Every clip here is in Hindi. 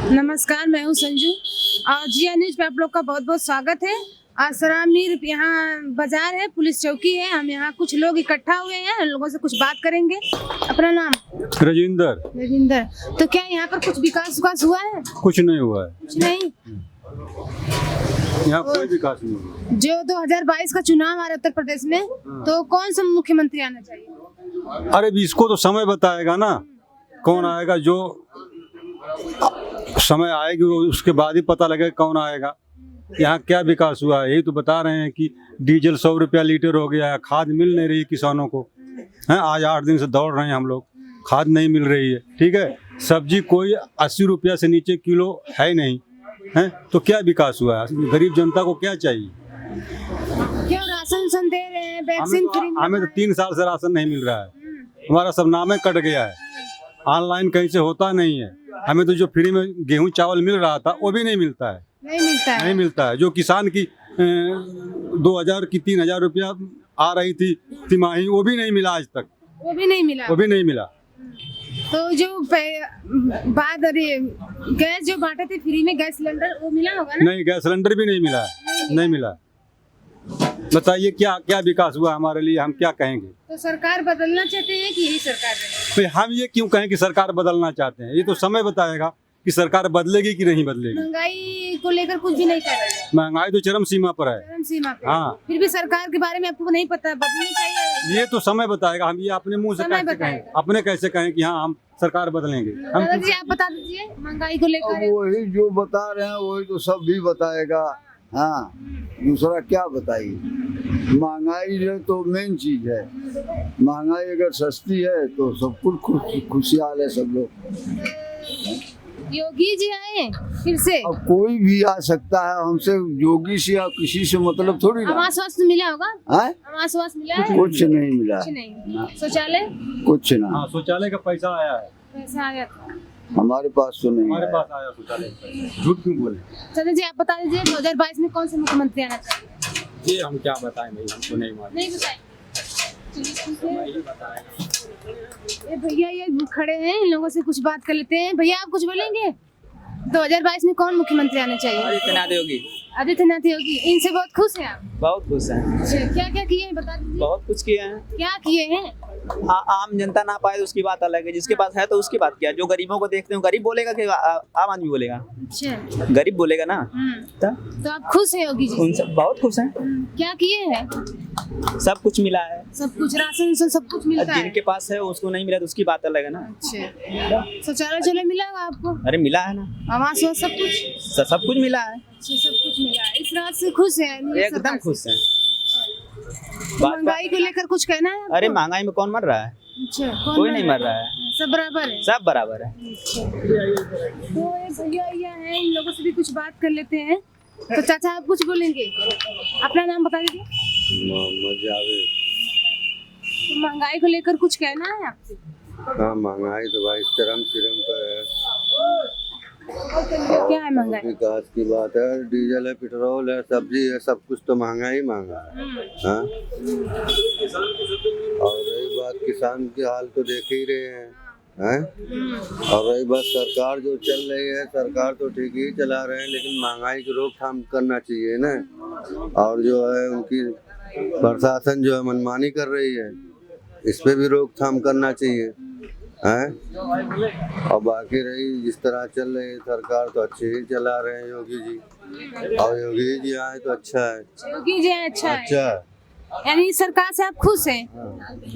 नमस्कार, मैं हूं संजू और जिया न्यूज पे आप लोग का बहुत बहुत स्वागत है। आज सरामीर यहाँ बाजार है, पुलिस चौकी है। हम यहाँ कुछ लोग इकट्ठा हुए हैं, उन लोगों से कुछ बात करेंगे। अपना नाम? रजिंदर। तो क्या यहाँ पर कुछ विकास हुआ है? कुछ नहीं हुआ है। कुछ नहीं, यहाँ कोई विकास नहीं हुआ। जो 2022 का चुनाव आ रहा है उत्तर प्रदेश में, तो कौन सा मुख्यमंत्री आना चाहिए? अरे इसको तो समय बताएगा ना, कौन आएगा। जो समय आएगी उसके बाद ही पता लगेगा कौन आएगा। यहाँ क्या विकास हुआ है, यही तो बता रहे हैं कि डीजल 100 रुपया लीटर हो गया है, खाद मिल नहीं रही किसानों को। हैं, आज 8 दिन से दौड़ रहे हैं हम लोग, खाद नहीं मिल रही है। ठीक है, सब्जी कोई 80 रुपया से नीचे किलो है नहीं है, तो क्या विकास हुआ है? गरीब जनता को क्या चाहिए? क्यों राशन दे रहे हैं, वैक्सीन फ्री? हमें तो 3 साल से राशन नहीं मिल रहा है। हमारा सब नामे कट गया है, ऑनलाइन कहीं से होता नहीं है। हमें तो जो फ्री में गेहूं चावल मिल रहा था वो भी नहीं मिलता है। नहीं मिलता है। जो किसान की 2000 की 3000 रुपया आ रही थी तिमाही, वो भी नहीं मिला आज तक। वो भी नहीं मिला। तो जो बाद अरे गैस जो बांटे थे फ्री में, गैस सिलेंडर वो मिला होगा ना? नहीं, गैस सिलेंडर भी नहीं मिला है। नहीं मिला। बताइए क्या विकास हुआ हमारे लिए, हम क्या कहेंगे? तो सरकार बदलना चाहते हैं कि यही सरकार रहे? तो हम ये क्यों कहें कि सरकार बदलना चाहते हैं? ये तो समय बताएगा कि सरकार बदलेगी कि नहीं बदलेगी। महंगाई को लेकर कुछ भी नहीं कर रहे हैं। महंगाई तो चरम सीमा पर है। चरम सीमा पे। हाँ, फिर भी सरकार के बारे में आपको नहीं पता, बदलनी चाहिए? ये तो समय बताएगा। हम ये अपने मुंह से कैसे कहें, अपने कैसे कहें कि हाँ हम सरकार बदलेंगे? हम दादाजी आप बता दीजिए महंगाई को लेकर। वही जो बता रहे हैं वही तो सब भी बताएगा। हाँ, दूसरा क्या बताइए? महंगाई जो तो मेन चीज है। महंगाई अगर सस्ती है तो सब कुछ खुशहाल है सब लोग। योगी जी आए फिर से? अब कोई भी आ सकता है, हमसे योगी से या किसी से मतलब थोड़ी ना। आवास मिला होगा? आवास मिला है? कुछ नहीं मिला। कुछ नहीं। शौचालय? कुछ ना। हाँ, शौचालय का पैसा आया है। पैसा आया था हमारे पास तो नहीं। हमारे पास आया शौचालय का पैसा। झूठ क्यों बोले? चंद्र जी आप बता दीजिए 2022 में कौन सा मुख्यमंत्री आना चाहिए? ये हम क्या बताएं भाई, हमको नहीं मालूम। नहीं बताएं। ये भैया ये खड़े हैं, इन लोगों से कुछ बात कर लेते हैं। भैया आप कुछ बोलेंगे? 2022 में कौन मुख्यमंत्री आना चाहिए? आदित्यनाथ योगी। इनसे बहुत खुश हैं आप? बहुत खुश हैं। क्या क्या किए हैं बता दीजिए। बहुत कुछ किए हैं। क्या किए हैं? आम जनता ना पाए तो उसकी बात अलग है, जिसके पास है तो उसकी बात क्या। जो गरीबों को देखते हो, गरीब बोलेगा कि आम आदमी बोलेगा? अच्छा, गरीब बोलेगा ना। तो आप खुश हैं योगी जी? उनसे बहुत खुश हैं। क्या किए हैं? सब कुछ मिला है। सब कुछ, राशन सब कुछ मिलता है। जिनके पास है उसको नहीं मिला तो उसकी बात अलग है ना। अच्छा, शौचालय मिला होगा आपको? अरे मिला है ना, आवास सब कुछ? सब कुछ मिला है। अच्छा, सब कुछ मिला है। इस रात से खुश है? एकदम खुश है। महंगाई को लेकर कुछ कहना है? अरे महंगाई में कौन मर रहा है? अच्छा, कोई नहीं मर रहा है, सब बराबर है। सब बराबर है। तो भैया हैं, इन लोगों से भी कुछ बात कर लेते हैं। तो चाचा आप कुछ बोलेंगे? अपना नाम बता दीजिए। मोहम्मद जावेद। तो महंगाई को लेकर कुछ कहना है आपसे? हाँ, महंगाई तो भाई चरम पर है। क्या है महंगाई? विकास की बात है, डीजल है, पेट्रोल है, सब्जी है, सब कुछ तो महंगा ही महंगा है। हाँ? और रही बात किसान की हाल तो देख ही रहे हैं। और रही बात सरकार जो चल रही है, सरकार तो ठीक ही चला रहे हैं, लेकिन महंगाई की रोकथाम करना चाहिए ना। और जो है उनकी प्रशासन जो है मनमानी कर रही है, इस पे भी रोकथाम करना चाहिए है। और बाकी रही जिस तरह चल रही है सरकार तो अच्छे ही चला रहे हैं योगी जी। और योगी जी आए तो अच्छा है। योगी जी अच्छा है। यानी सरकार से आप खुश हैं?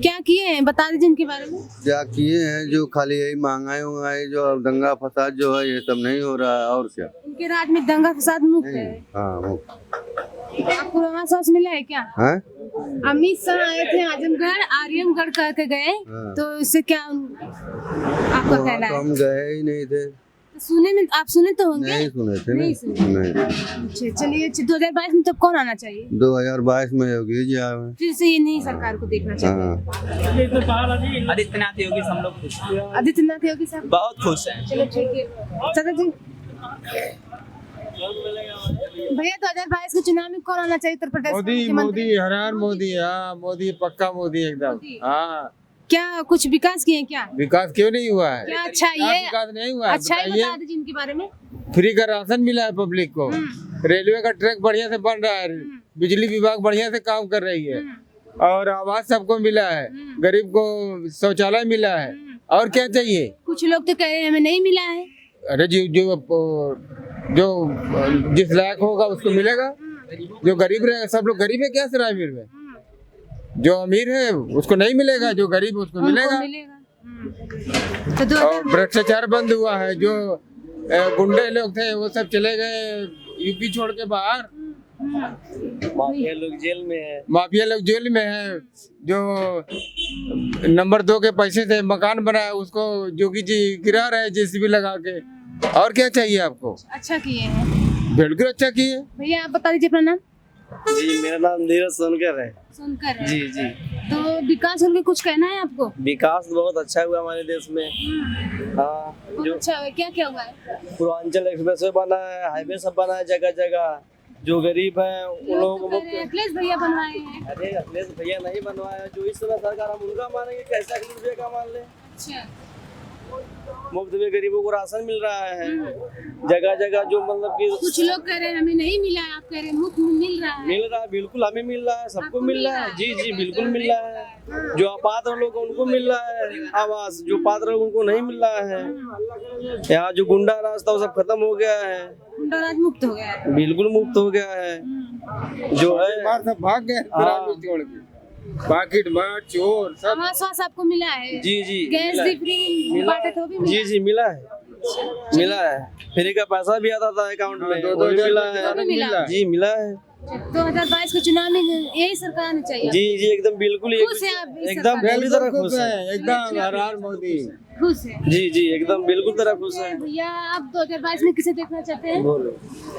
क्या किए हैं बता दीजिए इनके बारे में। क्या किए हैं? जो खाली यही महंगाई जो दंगा फसाद जो है ये सब नहीं हो रहा है। और क्या उनके राज में दंगा फसाद मुक्त है? हाँ, आपको आवास मिला है क्या? अमित शाह आए थे आजमगढ़, आर्यमगढ़ करके गए। तो इससे क्या आपका कहना है? हम गए ही नहीं थे। सुने में आप सुने तो होंगे? नहीं सुने थे। नहीं सुने। अच्छा, चलिए 2022 में तब कौन आना चाहिए? 2022 में योगी जी आए हैं। फिर से ये नई सरकार को देखना चाहिए। आदित्यनाथ योगी से हम लोग खुश हैं। आदित्यनाथ योगी साहब बहुत खुश हैं। चलो ठीक है चाचा जी। भैया 2022 के चुनाव में कौन आना चाहिए उत्तर प्रदेश? मोदी हर मोदी। हाँ, मोदी पक्का मोदी एकदम। हाँ, क्या कुछ विकास किए हैं क्या? विकास क्यों नहीं हुआ है? क्या अच्छा क्या ये विकास नहीं हुआ है? अच्छा ही बताइए। बता दीजिए इनके बारे में। फ्री का राशन मिला है पब्लिक को, रेलवे का ट्रैक बढ़िया से बन रहा है, बिजली विभाग बढ़िया से काम कर रही है, और आवास सबको मिला है, गरीब को शौचालय मिला है, और क्या चाहिए? कुछ लोग तो कह रहे हैं हमें नहीं मिला है। अरे जो जिस लायक होगा उसको मिलेगा, जो गरीब रहेगा, सब लोग गरीब है क्या सरायवीर में? जो अमीर है उसको नहीं मिलेगा, जो गरीब है उसको मिलेगा। तो और भ्रष्टाचार बंद हुआ है, जो गुंडे लोग थे वो सब चले गए यूपी छोड़ के बाहर, माफिया लोग जेल में है। माफिया लोग जेल में है। जो नंबर 2 के पैसे से मकान बनाया उसको जोगी जी गिरा रहे जेसीबी लगा के, और क्या चाहिए आपको? अच्छा किए हैं बिल्कुल अच्छा किए। भैया, आप बता दीजिए अपना नाम। जी, मेरा नाम धीरज सोनकर है। सुनकर है। जी जी। तो विकास होकर कुछ कहना है आपको? विकास बहुत अच्छा हुआ हमारे देश में। हाँ, बहुत जो अच्छा हुआ। क्या क्या हुआ है? पूर्वांचल एक्सप्रेस वे बना है, हाईवे सब बना है जगह जगह। जो गरीब है उन लोगों को लोग तो कह रहे हैं अखिलेश भैया बनवाए हैं। अरे अखिलेश भैया नहीं बनवाया, जो इस समय सरकार हम उनका मानेंगे, कैसे अखिलेश भैया का मान ले? अच्छा। मुफ्त में गरीबों को राशन मिल रहा है जगह जगह, जो मतलब कि कुछ लोग कह रहे हैं हमें नहीं मिला है, आप कह रहे हैं मुफ्त में मिल रहा है। मिल रहा है, बिल्कुल हमें मिल रहा है, सबको आपको मिल मिल रहा रहा है। है? जी जी, बिल्कुल मिल रहा है। जो अपात्र लोग हैं, उनको मिल रहा है आवास, जो पात्र लोग उनको नहीं मिल रहा है। यहाँ जो गुंडा राज था वो सब खत्म हो गया है, गुंडा राज मुक्त हो गया है। बिल्कुल मुक्त हो गया है। जो है बाहर सब भाग गए हाँ। छोड़ के, पाकिट मार चोर सब। आवास वास आपको मिला है? जी जी गैस मिला भी है। फ्री मिला बांटे तो भी है। जी मिला? जी मिला है, मिला है। फ्री का पैसा भी आता था अकाउंट में, दो- वो भी दो मिला हजार है। वो भी मिला। जी मिला है। 2022 के चुनाव में यही सरकार आनी चाहिए। जी जी, एकदम बिल्कुल खुश हैं आप इस एकदम सरकार पूरी तरह खुश है। एकदम हर हाल मोदी। खुश है। जी जी, एकदम बिल्कुल तरह खुश है। भैया, आप 2022 में किसे देखना चाहते हैं? बोलो।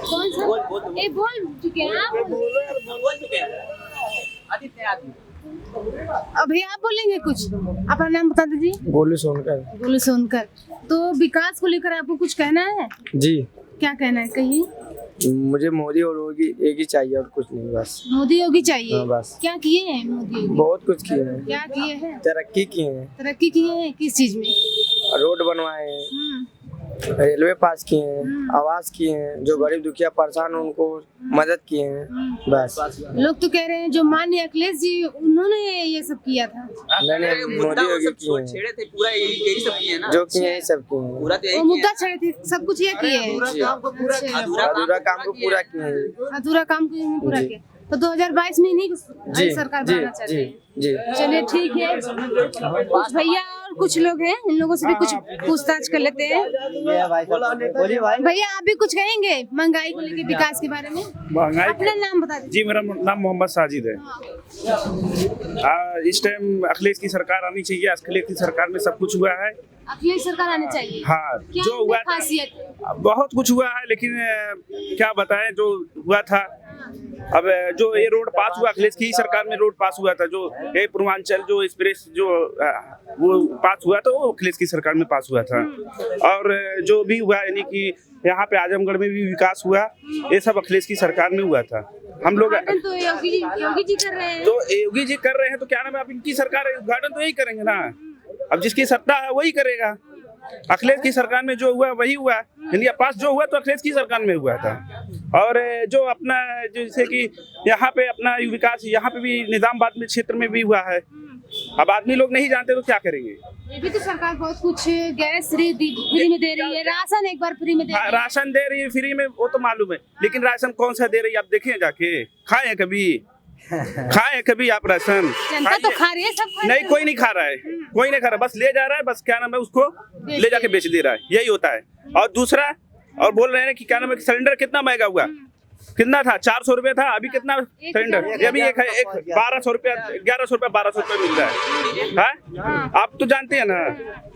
कौन सा? ये बोल चुके हैं आप। अब भैया आप बोलेंगे कुछ? अपना नाम बता दीजिए। गोलू सोनकर। गोलू सोनकर। तो विकास को लेकर आपको कुछ कहना है? जी, क्या कहना है, कहिए। मुझे मोदी और योगी एक ही चाहिए और कुछ नहीं, बस। मोदी योगी चाहिए? हाँ, बस। क्या किए हैं मोदी योगी? बहुत कुछ किए हैं, क्या किए हैं? तरक्की किए हैं, तरक्की किए हैं किस चीज में? रोड बनवाए हैं, रेलवे पास किए हैं, आवास किए हैं, जो गरीब दुखिया परेशान है उनको मदद किए हैं, बस। लोग तो कह रहे हैं जो माननीय अखिलेश जी उन्होंने ये सब किया था। मैंने मोदी योगी किए हैं, छेड़े थे पूरा, यही सब किए ना, जो किए हैं सब किए हैं, पूरा तो वो यही मुद्दा छड़े थे, सब कुछ ये किए हैं। अच्छा। अधूरा काम को पूरा किए हैं। अधूरा काम को इन्होंने पूरा जी। किया। तो 2022 में इन्हीं जी को सरकार जी बनाना चाहते जी हैं। जी। चलिए ठीक है। कुछ भैया और कुछ लोग हैं, इन लोगों से भी कुछ पूछताछ कर लेते हैं। बोलिए भाई। भैया, आप भी कुछ कहेंगे महंगाई को लेकर, विकास के बारे में? महंगाई अपना नाम बता दीजिए। जी, मेरा नाम मोहम्मद साजिद है। इस टाइम अखिलेश की सरकार आनी चाहिए। अखिलेश की सरकार में सब कुछ हुआ है। अखिलेश सरकार आनी चाहिए। हाँ, क्या जो हुआ था खासियत है? बहुत कुछ हुआ है, लेकिन क्या बताएं, जो हुआ था। अब जो ये रोड पास हुआ, अखिलेश की ही सरकार में रोड पास हुआ था। जो ये पूर्वांचल जो एक्सप्रेस जो वो पास हुआ था, वो अखिलेश की सरकार में पास हुआ था। और जो भी हुआ, यानी कि यहाँ पे आजमगढ़ में भी विकास हुआ, ये सब अखिलेश की सरकार में हुआ था। हम लोग उद्घाटन तो योगी जी कर रहे हैं। तो योगी जी कर रहे हैं, तो क्या नाम है, अब इनकी सरकार है, उद्घाटन तो यही करेंगे ना। अब जिसकी सत्ता है वही करेगा। अखिलेश की सरकार में जो हुआ वही हुआ, इंडिया पास जो हुआ तो अखिलेश की सरकार में हुआ था। और जो अपना जैसे कि यहाँ पे अपना विकास, यहाँ पे भी निजामाबाद में क्षेत्र में भी हुआ है। अब आदमी लोग नहीं जानते तो क्या करेंगे। ये भी तो सरकार बहुत कुछ गैस फ्री में दे रही है, राशन एक बार फ्री में दे रही है। राशन दे रही है फ्री में, वो तो मालूम है, लेकिन राशन कौन सा दे रही है आप देखें जाके, खाए कभी खाए कभी आप राशन? जनता तो खा रही है, सब खा रही नहीं, कोई नहीं खा रहा है, कोई नहीं खा रहा, बस ले जा रहा है, बस क्या नाम है उसको ले जाके बेच दे रहा है, यही होता है। और दूसरा, और बोल रहे हैं कि क्या नाम है, सिलेंडर कितना महंगा हुआ, कितना था, 400 रुपये था, अभी कितना सिलेंडर, अभी एक 1200 रुपया, 1100 रुपया, 1200 रुपया मिल रहा है। आप तो जानते हैं ना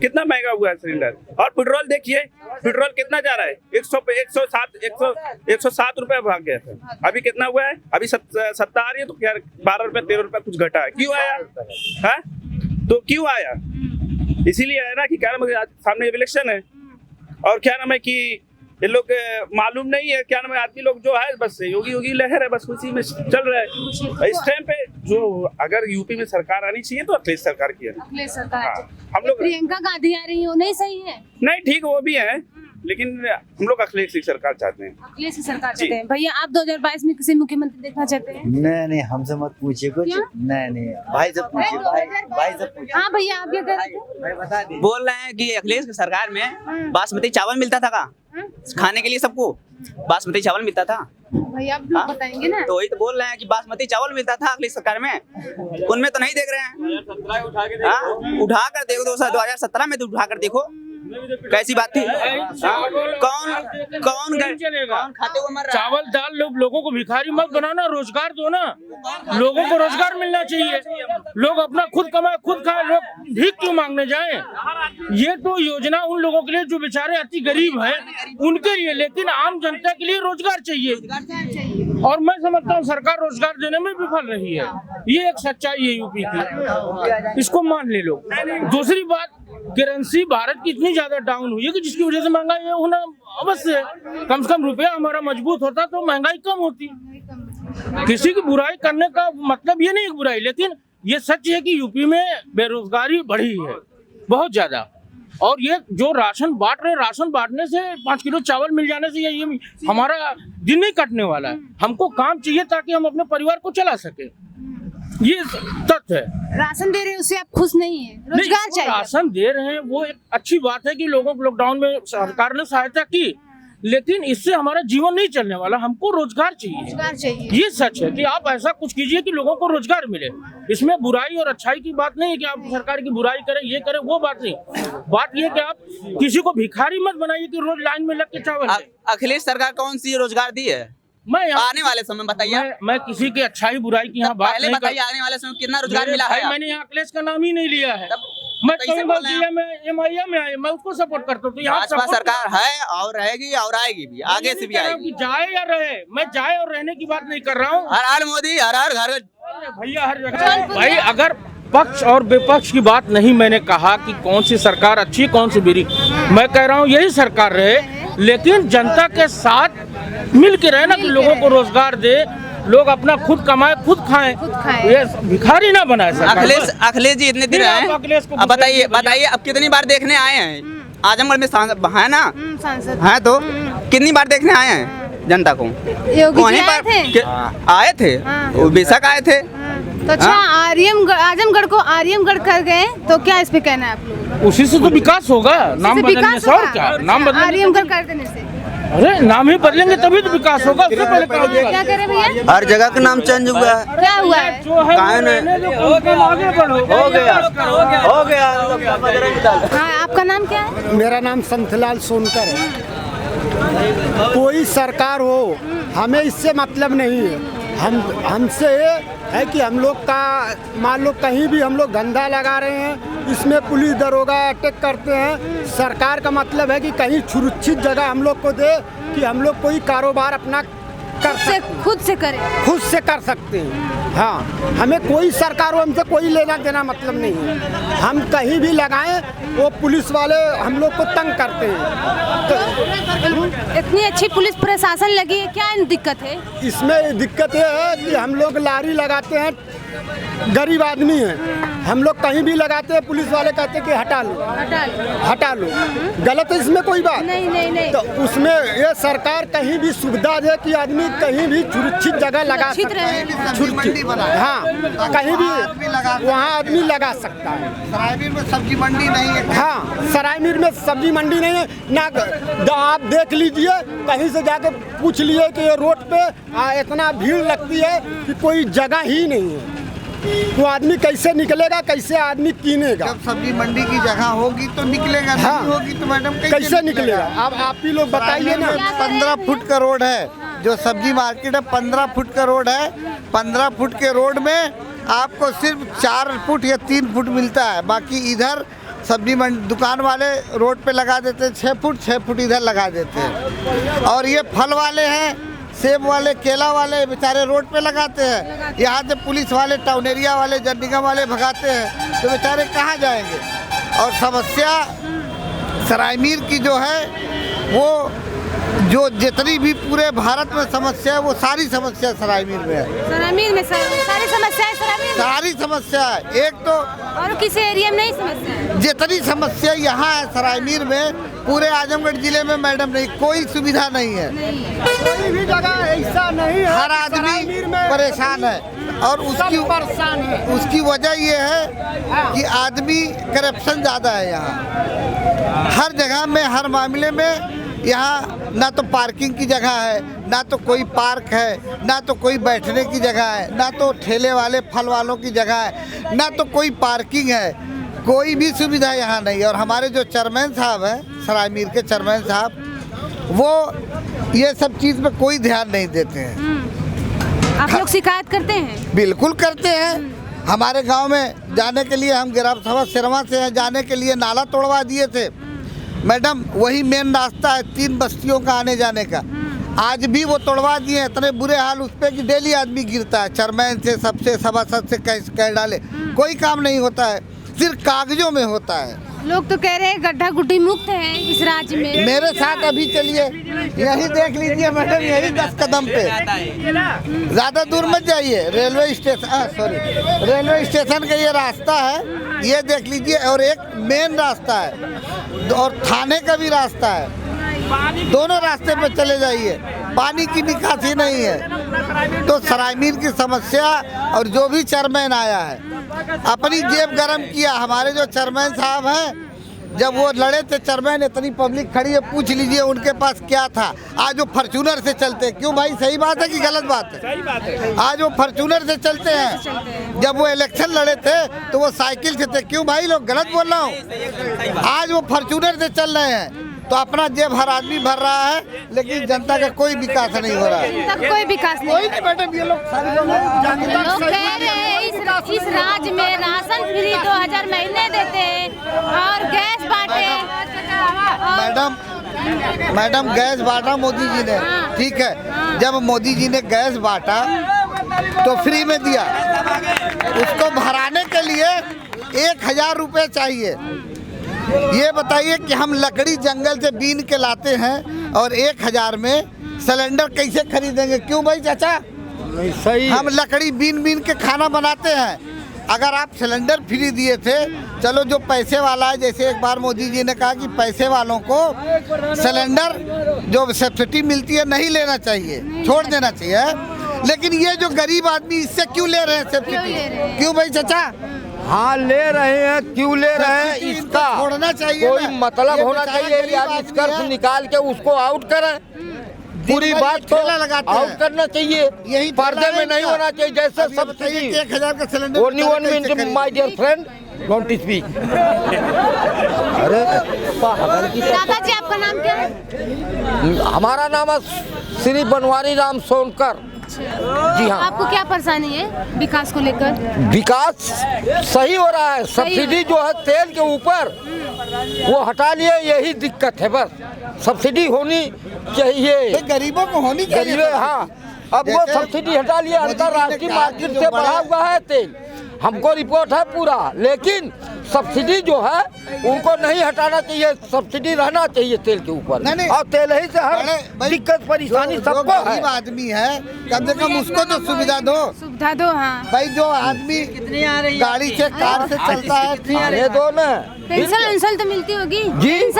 कितना महंगा हुआ है सिलेंडर। और पेट्रोल देखिए, पेट्रोल कितना जा रहा है, 107 रुपया भाग गया था, अभी कितना हुआ है, अभी 70 आ रही है, तो क्या 12 रुपया 13 रुपया कुछ घटा है, क्यों आया है? तो क्यों आया? इसीलिए है ना कि क्या नाम है, सामने इलेक्शन है, और क्या नाम है कि ये लोग मालूम नहीं है क्या नाम है, आदमी लोग जो है बस योगी योगी लहर है, बस उसी में चल रहा है। इस टाइम पे जो अगर यूपी में सरकार आनी चाहिए तो अखिलेश सरकार की है। अखिलेश सरकार हाँ, हम लोग प्रियंका गांधी आ रही है, वो नहीं सही है? नहीं ठीक वो भी है, लेकिन हम लोग अखिलेश की सरकार चाहते हैं। अखिलेश की सरकार जी। चाहते हैं। भैया आप 2022 में किसी मुख्यमंत्री देखना चाहते हैं? नहीं हमसे मत पूछिए कुछ। क्यों? नहीं भाई से पूछिए, भाई से पूछिए। हाँ भैया आप क्या कह रहे थे? भाई बता दीजिए। बोल रहे हैं कि अखिलेश की सरकार में बासमती चावल मिलता था का खाने के लिए सबको बासमती चावल मिलता था। भैया आप लोग बताएंगे ना। तो वही तो बोल रहे हैं कि बासमती चावल मिलता था अखिलेश सरकार में, उनमें तो नहीं देख रहे हैं। उठा कर देखो 2017 में तो उठा कर देखो कैसी बात थी। कौन खाते हुए मर रहा है? चावल दाल लोगों को भिखारी मत बनाना, रोजगार दो ना, लोगों को रोजगार मिलना चाहिए। लोग अपना खुद कमाए खुद खाए, लोग भीख क्यों मांगने जाएं? ये तो योजना उन लोगों के लिए जो बेचारे अति गरीब हैं उनके लिए, लेकिन आम जनता के लिए रोजगार चाहिए। और मैं समझता हूँ सरकार रोजगार देने में विफल रही है। ये एक सच्चाई है यूपी की, इसको मान ले लो। दूसरी बात, करेंसी भारत की इतनी ज्यादा डाउन हुई है कि जिसकी वजह से महंगाई होना अवश्य है। कम से कम रुपया हमारा मजबूत होता तो महंगाई कम होती। किसी की बुराई करने का मतलब ये नहीं है बुराई, लेकिन ये सच है कि यूपी में बेरोजगारी बढ़ी है बहुत ज्यादा। और ये जो राशन बांट रहे, राशन बांटने से 5 किलो चावल मिल जाने से ये हमारा दिन नहीं कटने वाला है। हमको काम चाहिए ताकि हम अपने परिवार को चला सके, ये तथ्य है। राशन दे रहे हैं उससे आप खुश नहीं है? रोजगार चाहिए। राशन दे रहे हैं वो एक अच्छी बात है कि लोगों को लॉकडाउन में सरकार ने सहायता की, लेकिन इससे हमारा जीवन नहीं चलने वाला। हमको रोजगार चाहिए, रोजगार चाहिए। ये सच है कि आप ऐसा कुछ कीजिए कि लोगों को रोजगार मिले। इसमें बुराई और अच्छाई की बात नहीं है कि आप सरकार की बुराई करें, ये करें, वो बात नहीं। बात ये कि आप किसी को भिखारी मत बनाइए कि रोज लाइन में लग के चावल ले। अखिलेश सरकार कौन सी रोजगार दी है मैं आने वाले समय बताइए? मैं किसी की अच्छाई बुराई की यहाँ बात पहले नहीं बताइए आने वाले समय कितना रोजगार मिला है? मैंने यहाँ अखिलेश का नाम ही नहीं लिया है। मैं कहूँगा कि MIM में आए, मैं उसको सपोर्ट करता हूँ। तो यहाँ भाजपा सरकार है और रहेगी और आएगी भी, आगे से भी आएगी। जाए या रहे, मैं जाए और रहने की बात नहीं कर रहा हूँ। हर हर मोदी, हर हर घर भैया हर जगह। भाई अगर पक्ष और विपक्ष की बात नहीं मैंने कहा कि कौन सी सरकार अच्छी कौन सी बुरी, मैं कह रहा हूँ यही सरकार रहे, लेकिन जनता के साथ मिल के रहे ना, कि लोगों को रोजगार दे, लोग अपना खुद कमाए खुद खाएं। ये भिखारी ना बनाए सरकार। अखिलेश जी इतने दिन आए, अब बताइए अब कितनी बार देखने आए हैं? आजमगढ़ में सांसद है ना, सांसद है तो कितनी बार देखने आए हैं जनता को? योगी वहीं जी आए थे, वो बेशक आए थे। तो अच्छा, आजमगढ़ को आर्यमगढ़ कर गए, तो क्या इस पे कहना है आप लोग? उसी से तो विकास होगा, नाम बदलने से और क्या? नाम बदलने आर्यमगढ़ कर देने से? अरे नाम ही बदलेंगे तभी तो विकास होगा। उससे पहले क्या होगा? क्या कह रहे भैया? हर जगह का नाम चेंज हुआ है। क्या हुआ है? जो है आगे बढ़ो। हो गया। हाँ, आपका नाम क्या है? मेरा नाम संतलाल सोनकर है। कोई सरकार हो, हमें इससे मतलब नहीं है। हमसे ये है कि हम लोग का मान लो कहीं भी हम लोग धंधा लगा रहे हैं, इसमें पुलिस दरोगा अटैक करते हैं। सरकार का मतलब है कि कहीं सुरक्षित जगह हम लोग को दे कि हम लोग कोई कारोबार अपना खुद से करें, खुद से कर सकते हैं। हाँ, हमें कोई सरकार हमसे कोई लेना देना मतलब नहीं है। हम कहीं भी लगाएं, वो पुलिस वाले हम लोग को तंग करते हैं। तो इतनी अच्छी पुलिस प्रशासन लगी है, क्या दिक्कत है? इसमें दिक्कत ये है कि हम लोग लारी लगाते हैं, गरीब आदमी है, हम लोग कहीं भी लगाते हैं, पुलिस वाले कहते हैं कि हटा लो। गलत है इसमें कोई बात नहीं। तो उसमें ये सरकार कहीं भी सुविधा दे कि आदमी कहीं भी सुरक्षित जगह लगा सकता है। हाँ, कहीं भी वहाँ आदमी लगा सकता है। सरायमीर में सब्जी मंडी नहीं है। हाँ, सरायमीर में सब्जी मंडी नहीं है ना। आप देख लीजिए, कहीं से जाके पूछ लिए कि ये रोड पे इतना भीड़ लगती है कि कोई जगह ही नहीं है। तो आदमी कैसे निकलेगा, कैसे आदमी कीनेगा? जब सब्जी मंडी की जगह होगी तो निकलेगा। हाँ, नहीं होगी तो मैडम कैसे निकलेगा? अब आप ही लोग बताइए ना। 15 फुट का रोड है, जो सब्जी मार्केट है 15 फुट का रोड है। 15 फुट के रोड में आपको सिर्फ 4 फुट या 3 फुट मिलता है। बाकी इधर सब्जी दुकान वाले रोड पे लगा देते हैं 6 फुट इधर लगा देते हैं। और ये फल वाले हैं, सेब वाले, केला वाले बेचारे रोड पे लगाते हैं। यहाँ से पुलिस वाले, टाउन एरिया वाले, जन्निगा वाले भगाते हैं, तो बेचारे कहाँ जाएंगे? और समस्या सरायमीर की जो है वो जो जितनी भी पूरे भारत में समस्या है वो सारी समस्या सरायमीर में है। सरायमीर में सारी समस्याएं सरायमीर में? सारी समस्या है। एक तो और किसी एरिया में नहीं समस्या है? जितनी समस्या यहाँ है सरायमीर में, पूरे आजमगढ़ जिले में मैडम नहीं, कोई सुविधा नहीं है। कोई भी जगह ऐसा नहीं है। हर आदमी परेशान है और उसकी वजह ये है कि आदमी करप्शन ज़्यादा है यहाँ। हर जगह में, हर मामले में यहाँ ना तो पार्किंग की जगह है, ना तो कोई पार्क है, ना तो कोई बैठने की जगह है, ना तो ठेले वाले फल वालों की जगह है, ना तो कोई पार्किंग है। कोई भी सुविधा यहाँ नहीं। और हमारे जो चेयरमैन साहब हैं, सरायमीर के चेयरमैन साहब, वो ये सब चीज़ में कोई ध्यान नहीं देते हैं। आप लोग शिकायत करते हैं? बिल्कुल करते हैं। हमारे गांव में जाने के लिए, हम ग्राम सभा सिरवा से हैं, जाने के लिए नाला तोड़वा दिए थे मैडम। वही मेन रास्ता है 3 बस्तियों का आने जाने का, आज भी वो तोड़वा दिए। इतने बुरे हाल उस पर कि डेली आदमी गिरता है। चेयरमैन से, सबसे, सभासद से कह डाले, कोई काम नहीं होता है, सिर्फ कागजों में होता है। लोग तो कह रहे हैं गड्ढा गुड्ढी मुक्त है इस राज्य में। मेरे साथ अभी चलिए, यही देख लीजिए मैडम, यही 10 कदम पे, ज़्यादा दूर मत जाइए। रेलवे स्टेशन का ये रास्ता है, ये देख लीजिए। और एक मेन रास्ता है और थाने का भी रास्ता है। दोनों रास्ते पे चले जाइए, पानी की निकासी नहीं है। तो सरायमीर की समस्या, और जो भी चेयरमैन आया है अपनी जेब गरम किया। हमारे जो चेयरमैन साहब हैं, जब वो लड़े थे चेयरमैन, इतनी पब्लिक खड़ी है, पूछ लीजिए उनके पास क्या था। आज वो फॉर्च्यूनर से चलते, क्यों भाई, सही बात है कि गलत बात है? सही बात है। आज वो फॉर्च्यूनर से चलते हैं। जब वो इलेक्शन लड़े थे तो वो साइकिल से थे। क्यों भाई, लोग गलत बोल रहा हूँ? आज वो फॉर्च्यूनर से चल रहे हैं। तो अपना जेब हर आदमी भर रहा है, लेकिन जनता का कोई विकास नहीं हो रहा है। जनता का कोई विकास नहीं। मैडम ये लोग लोग कह रहे हैं इस राज्य में राशन फ्री 2000 महीने देते हैं और गैस बांटे। मैडम गैस बांटा मोदी जी ने, ठीक है। जब मोदी जी ने गैस बांटा तो फ्री में दिया। उसको भराने के लिए 1000 रुपये चाहिए। ये बताइए कि हम लकड़ी जंगल से बीन के लाते हैं और 1000 में सिलेंडर कैसे खरीदेंगे? क्यों भाई चाचा? सही। हम लकड़ी बीन के खाना बनाते हैं। अगर आप सिलेंडर फ्री दिए थे, चलो जो पैसे वाला है, जैसे एक बार मोदी जी ने कहा कि पैसे वालों को सिलेंडर जो सब्सिडी मिलती है नहीं लेना चाहिए, छोड़ देना चाहिए। लेकिन ये जो गरीब आदमी, इससे क्यों ले रहे हैं सब्सिडी? क्यों भाई चाचा? हाँ ले रहे हैं, क्यों ले रहे हैं? इसका छोड़ना चाहिए, कोई मतलब होना चाहिए। या निष्कर्ष निकाल के उसको आउट करें। पूरी बात को आउट करना चाहिए, यही पर्दे में नहीं होना चाहिए। जैसे सब्सिडी 1000 का cylinder. Only 1 minute my dear friend, don't speak. अरे दादाजी, आपका नाम क्या है? हमारा नाम है श्री बनवारी राम सोनकर। जी हाँ। आपको क्या परेशानी है विकास को लेकर? विकास सही हो रहा है। सब्सिडी जो है तेल के ऊपर वो हटा लिए, यही दिक्कत है। बस सब्सिडी होनी चाहिए, गरीबों को होनी चाहिए। हाँ, अब वो सब्सिडी हटा लिया। अंतर्राष्ट्रीय मार्केट से बढ़ा हुआ है तेल, हमको रिपोर्ट है पूरा। लेकिन सब्सिडी जो है उनको नहीं हटाना चाहिए, सब्सिडी रहना चाहिए तेल के ऊपर। और तेल ही से हर दिक्कत परेशानी सबको है। गरीब आदमी है, कम से कम उसको तो सुविधा दो। हाँ भाई जो आदमी गाड़ी से, कार से चलता है, ये दो ना पेंशन तो मिलती होगी जी।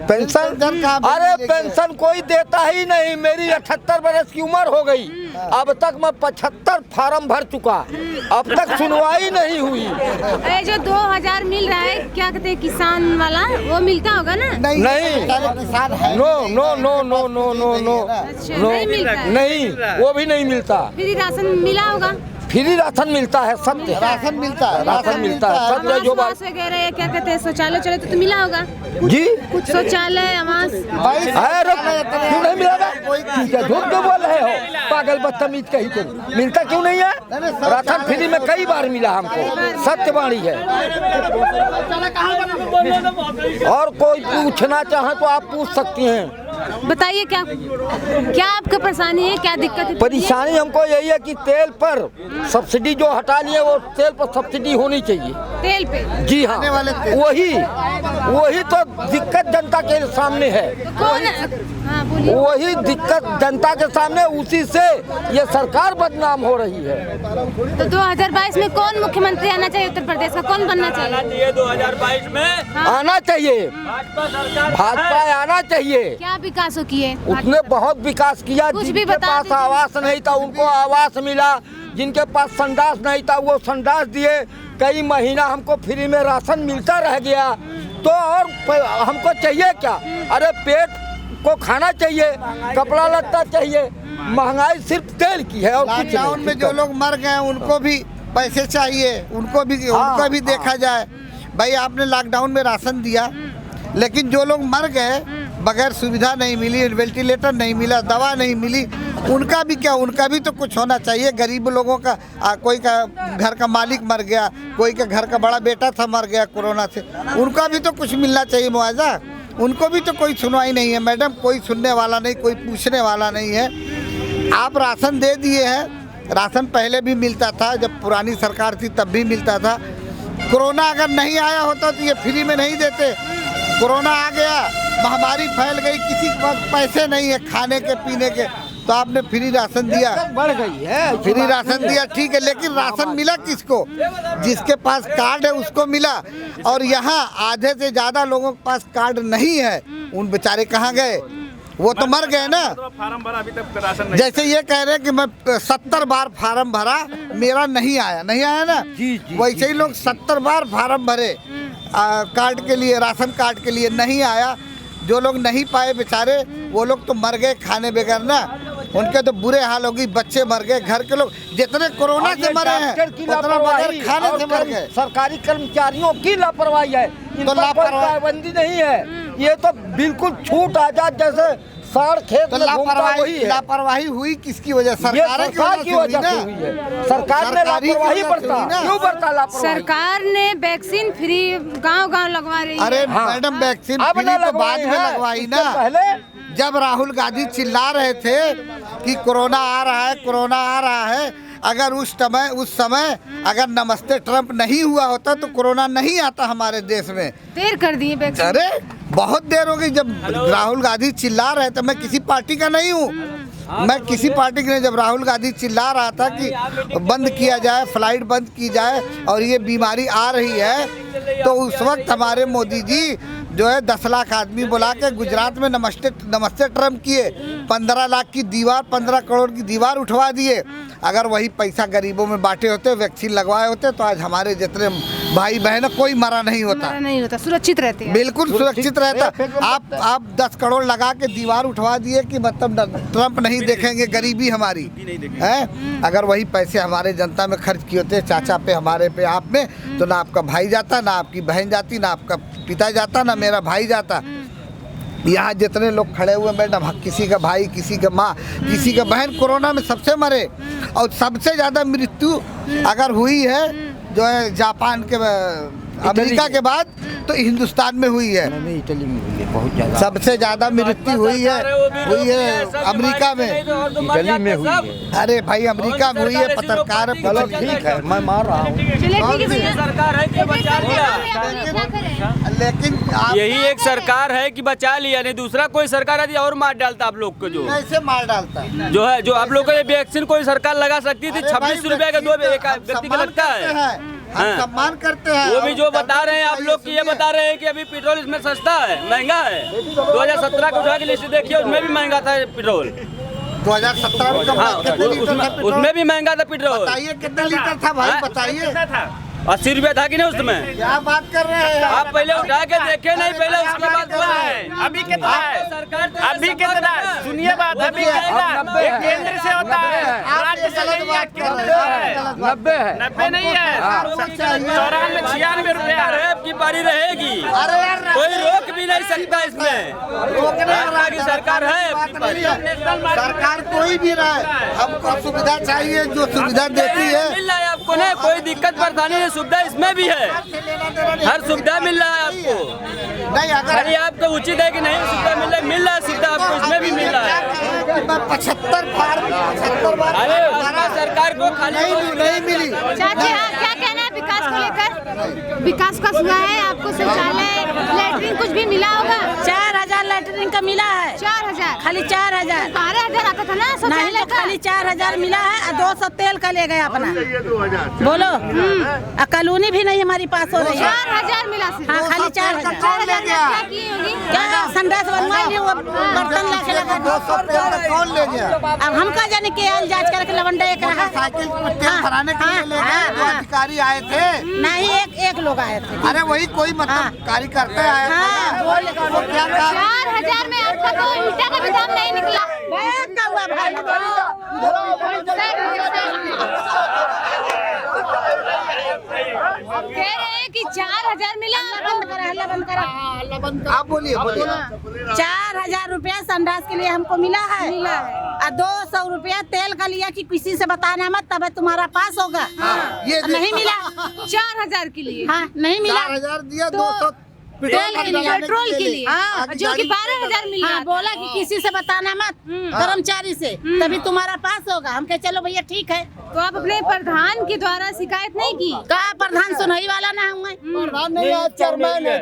पेंशन अरे पेंशन कोई देता ही नहीं। मेरी 78 बरस की उम्र हो गई, अब तक मैं 75 फार्म भर चुका, अब तक सुनवाई नहीं हुई। ये जो 2000 मिल रहा है, क्या कहते हैं किसान वाला, वो मिलता होगा ना? नहीं, किसान है। No no no no no no no अच्छा, नहीं मिलता है। नहीं, वो भी नहीं मिलता। फ्री राशन मिला होगा? फ्री राशन मिलता है, सत्य। राशन मिलता है, राशन मिलता है, सत्य जो बात वगैरह, क्या कहते हैं शौचालय चले तो मिला होगा जी। शौचालय, आवास। क्यों नहीं मिला? झूठ क्यों बोल रहे हो? पागल बदतमीज कहीं को मिलता क्यों नहीं है? राशन फ्री में कई बार मिला हमको, सत्यवाणी है। और कोई पूछना चाहे तो आप पूछ सकती हैं। बताइए क्या क्या आपका परेशानी है, क्या दिक्कत है? परेशानी हमको यही है कि तेल पर सब्सिडी जो हटा लिए वो तेल पर सब्सिडी होनी चाहिए। तेल पे? जी हाँ, वही तो दिक्कत जनता के सामने है। कौन? हाँ बोलिए। वही दिक्कत जनता के सामने, उसी से ये सरकार बदनाम हो रही है। तो 2022 में कौन मुख्यमंत्री आना चाहिए? उत्तर प्रदेश का कौन बनना चाहिए? 2022 में आना चाहिए, भाजपा आना चाहिए। क्या विकास हो किए? उसने बहुत विकास किया। कुछ भी जिनके बता पास दीजिए। आवास नहीं था उनको आवास मिला, जिनके पास संडास नहीं था वो संडास दिए। कई महीना हमको फ्री में राशन मिलता रह गया। तो और हमको चाहिए क्या? अरे पेट को खाना चाहिए, कपड़ा लत्ता चाहिए। महंगाई सिर्फ तेल की है और कुछ नहीं। लॉकडाउन में जो लोग मर गए उनको भी पैसे चाहिए, उनको भी देखा जाए। भाई आपने लॉकडाउन में राशन दिया, लेकिन जो लोग मर गए बगैर सुविधा नहीं मिली, वेंटिलेटर नहीं मिला, दवा नहीं मिली, उनका भी क्या? उनका भी तो कुछ होना चाहिए। गरीब लोगों का कोई का घर का मालिक मर गया, कोई का घर का बड़ा बेटा था मर गया कोरोना से, उनका भी तो कुछ मिलना चाहिए मुआवजा। उनको भी तो कोई सुनवाई नहीं है मैडम, कोई सुनने वाला नहीं, कोई पूछने वाला नहीं है। आप राशन दे दिए हैं, राशन पहले भी मिलता था, जब पुरानी सरकार थी तब भी मिलता था। कोरोना अगर नहीं आया होता तो ये फ्री में नहीं देते। कोरोना आ गया, महामारी फैल गई, किसी के पास पैसे नहीं है खाने के पीने के, तो आपने फ्री राशन दिया, बढ़ गई है। फ्री राशन दिया ठीक है, लेकिन राशन मिला किसको? जिसके पास कार्ड है उसको मिला। और यहाँ आधे से ज़्यादा लोगों के पास कार्ड नहीं है, उन बेचारे कहाँ गए? वो तो मर गए ना। फार्म भरा अभी तक राशन नहीं। जैसे ये कह रहे हैं कि मैं 70 बार फार्म भरा, मेरा नहीं आया ना। जी, वैसे ही लोग 70 बार फार्म भरे कार्ड के लिए, राशन कार्ड के लिए, नहीं आया। जो लोग नहीं पाए बेचारे वो लोग तो मर गए खाने बगैर ना। उनके तो बुरे हाल हो गई, बच्चे मर गए, घर के लोग जितने कोरोना से मरे हैं उतना बगैर खाने से मर गए। सरकारी कर्मचारियों की लापरवाही है, तो लापरवाही पाबंदी नहीं है, ये तो बिल्कुल छूट आजाद जैसे साड़ खेत तो में घूमता वही है। लापरवाही हुई किसकी वजह? सरकार की वजह से हुई है। सरकार ने लापरवाही बरता, क्यों बरता लापरवाही? सरकार ने वैक्सीन फ्री गांव-गांव लगवा रही है। अरे मैडम वैक्सीन फ्री तो बाद में लगवाई ना। पहले जब राहुल गांधी चिल्ला रहे थे कि कोरोना आ रहा है, कोरोना आ रहा है, अगर उस समय अगर नमस्ते ट्रंप नहीं हुआ होता तो कोरोना नहीं आता हमारे देश में। देर कर दिए वैक्सीन। अरे बहुत देर हो गई। जब राहुल गांधी चिल्ला रहे थे, मैं किसी पार्टी का नहीं हूँ, मैं किसी पार्टी के नहीं। जब राहुल गांधी चिल्ला रहा था कि बंद किया जाए, फ्लाइट बंद की जाए और ये बीमारी आ रही है, तो उस वक्त हमारे मोदी जी जो है 10 लाख आदमी बुला के गुजरात में नमस्ते ट्रंप किए, 15 लाख की दीवार, 15 करोड़ की दीवार उठवा दिए। अगर वही पैसा गरीबों में बांटे होते, वैक्सीन लगवाए होते, तो आज हमारे जितने भाई बहन कोई मरा नहीं होता, सुरक्षित रहते हैं। बिल्कुल सुरक्षित रहता। आप 10 करोड़ लगा के दीवार उठवा दिए कि मतलब ट्रंप नहीं देखेंगे गरीबी हमारी है। अगर वही पैसे हमारे जनता में खर्च किए होते, चाचा पे, हमारे पे, आप में, तो ना आपका भाई जाता, ना आपकी बहन जाती, ना आपका पिता जाता, ना मेरा भाई जाता। यहाँ जितने लोग खड़े हुए मैडम, किसी का भाई, किसी का माँ, किसी का बहन कोरोना में सबसे मरे। और सबसे ज़्यादा मृत्यु अगर हुई है जो है जापान के, अमेरिका के बाद, तो हिंदुस्तान में हुई है। इटली में हुई है बहुत ज़्यादा। सबसे ज़्यादा मृत्यु हुई है अमेरिका में, इटली में हुई है। अरे भाई अमेरिका में हुई है। पत्रकार, चलो ठीक है, मैं मार रहा हूँ। सरकार है कि बचा लिया, लेकिन यही एक सरकार है कि बचा लिया, नहीं दूसरा कोई सरकार है और मार डालता आप लोग को। जो कैसे मार डालता जो है, जो आप लोग को ये वैक्सीन कोई सरकार लगा सकती थी, 26 रुपए का 2 व्यक्ति का लगता है। हम सम्मान करते हैं। वो भी जो बता रहे हैं आप लोग की, ये बता रहे हैं कि अभी पेट्रोल इसमें सस्ता है, महंगा है। 2017 को उठा के लिस्ट देखिए, उसमें भी महंगा था पेट्रोल। 2017 में उसमें भी महंगा था पेट्रोल। बताइए कितना लीटर था भाई, बताइए। 80 रुपया था कि नहीं उसमें? क्या बात कर रहे हैं आप पहले उठा के देखे नहीं, पहले उसके बाद बोल रहे हैं। अभी कितना है? अभी कितना? सुनिए बात, अभी केंद्र से होता है, राज्य से नहीं 90 है। 90 नहीं है, 94 96 रुपया की बारी रहेगी, कोई रोक भी नहीं सकता इसमें। की सरकार है, सरकार कोई भी रहे, हमको सुविधा चाहिए, जो सुविधा देती है मिल रहा है आपको ना, कोई दिक्कत परेशानी नहीं, सुविधा इसमें भी है, हर सुविधा मिल रहा है आपको। नहीं अगर अरे आपको उचित है कि नहीं सुविधा मिल रहा है सुविधा आपको इसमें भी मिल रहा है। 75 बार अरे सरकार को खाली नहीं मिली। चाची हाँ, क्या कहना है विकास को लेकर? विकास का हुआ है, आपको शौचालय लैट्रिन कुछ भी मिला होगा? 4000 लैट्रिन का मिला है। 4000 खाली 4000 12,000 आता था ना शौचालय का? खाली 4000 मिला है और 200 तेल का ले गए अपना। बोलो कॉलोनी भी नहीं हमारी पास हो रही है। 4000 मिला सिर्फ। हाँ खाली 4000। 4000 क्या की होगी? क्या संडास बनवाई ली, वो बर्तन ला के लगा। 200 तेल कौन ले गया? अब हम का जाने के आयल जांच करके लवंडा एक रहा। साइकिल में तेल भराने के लिए ले गए, जो अधिकारी आए थे। नहीं एक लोग आए थे। अरे वही कोई मतलब कार्यकर्ता आया था, वो क्या कहा? 4000 में आपका तो ईंटा का भी दाम नहीं निकला। बैग का हुआ भाई। कह रहे हैं कि 4000 मिला। बंद करा हल्ला बंद करा। आप बोलिए 4000 रुपया संडास के लिए हमको मिला है। और 200 रुपया तेल का लिया कि किसी से बताना मत, तब तुम्हारा पास होगा। ये नहीं मिला 4000 के लिए। हाँ नहीं मिला। 4000 दिया, 200 तेल के लिए, पेट्रोल के लिए, जो कि 12,000 मिल रहा। हाँ बोला कि किसी से बताना मत, कर्मचारी से, तभी तुम्हारा पास होगा। हम कहे चलो भैया ठीक है। तो आप अपने प्रधान के द्वारा शिकायत नहीं की? कहा प्रधान सुनवाई वाला ना हूँ मैं। चेयरमैन है,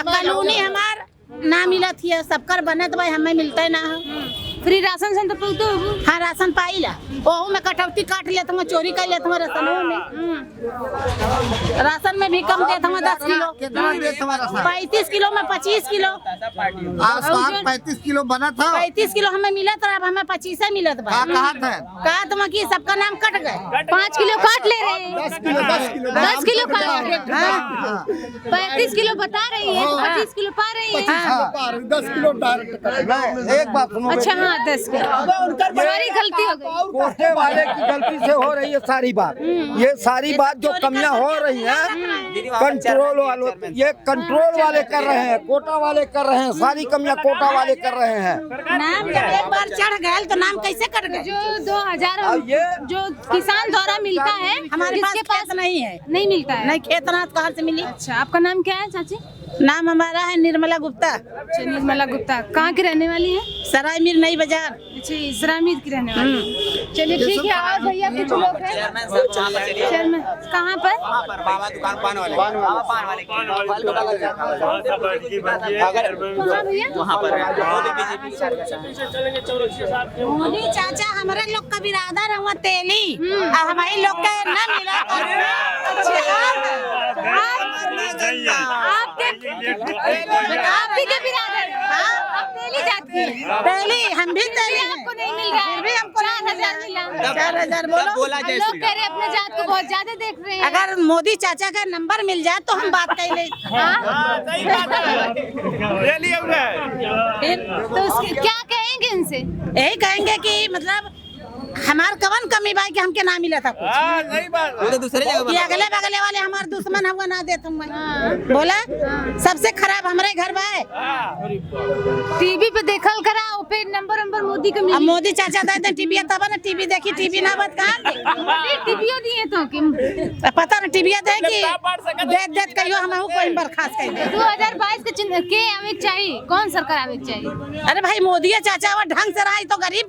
कॉलोनी हमार ना मिला थी, सबकर बने तो भाई हमें मिलता है ना। फ्री राशन सेंटर पे तो हाँ राशन पाइला, ओहू में कटौती काट लिया था, चोरी कर लिया था राशन में। राशन में भी कम दिया था 10 किलो। कितना दिया तुम्हारा? 35 किलो में 25 किलो। 35 किलो बना था। 35 किलो हमें मिला था, अब हमें 25 मिलत बा। कहा था? कहा तुम कि सबका नाम कट गए। 5 किलो काट ले रहे हैं। 10 किलो काट रहे हैं। 35 किलो बता रही है, 25 किलो पा रही है। 10 किलो डायरेक्ट। एक बात सुनो, अच्छा हाँ 10 किलो हमारी गलती हो गई। कोटे वाले की गलती से हो रही है सारी बात। ये सारी बात जो कमियां हो रही हैं कंट्रोल वालों, ये कंट्रोल वाले कर रहे हैं, कोटा वाले कर रहे हैं, सारी कमियां कोटा वाले कर रहे हैं। नाम जब एक बार चढ़ गए तो नाम कैसे कट गए? जो 2000 जो किसान द्वारा मिलता है हमारे पास नहीं है, नहीं मिलता है। नहीं खेतनाथ कहाँ से मिली? अच्छा आपका नाम क्या है चाची? नाम हमारा है निर्मला गुप्ता। अच्छा निर्मला गुप्ता, कहाँ की रहने वाली है? सराय मीर नई बाजार। अच्छा इसरामीर की रहने वाली है। चलिए ठीक है। और भैया कुछ लोग हैं चेयरमैन कहाँ पर? बाबा दुकान पान वाले, पान वाले कहाँ भैया? वहाँ पर मोदी चाचा हमारे लोग का बिरादर हुआ तेली, और हमारे लोग का न मिला। आपके बिरादर आप तेली जाती है। तेली हम भी तेली हैं। आपको नहीं मिल रहा है, फिर भी हमको 4000 मिला। 4000 बोलो। लोग कह रहे अपने जात को बहुत ज्यादा देख रहे हैं। अगर मोदी चाचा का नंबर मिल जाए तो हम बात कर ले। तो क्या कहेंगे इनसे? यही कहेंगे कि मतलब हमार कवन कमी बा कि हमके ना मिला था कुछ। वो तो दूसरे जगह कि अगले बगले वाले हमारे दुश्मन हुआ ना देता हूँ मैं। बोला सबसे खराब हमारे घर बा है। टीवी पे देखल करा पे नंबर मोदी को अब मिली। मोदी चाचा दे टीवी तब ना टीवी देखी, टीवी ना बात कहाँ टीवीओ दिए तो कि पता ना टीवी देखी देख कहियो हम कोई बर्खास्त कर दे। 2022 के चिन्ह के आवे चाहिए, कौन सरकार आवे चाहिए? अरे भाई मोदी चाचा वो ढंग से रहा तो गरीब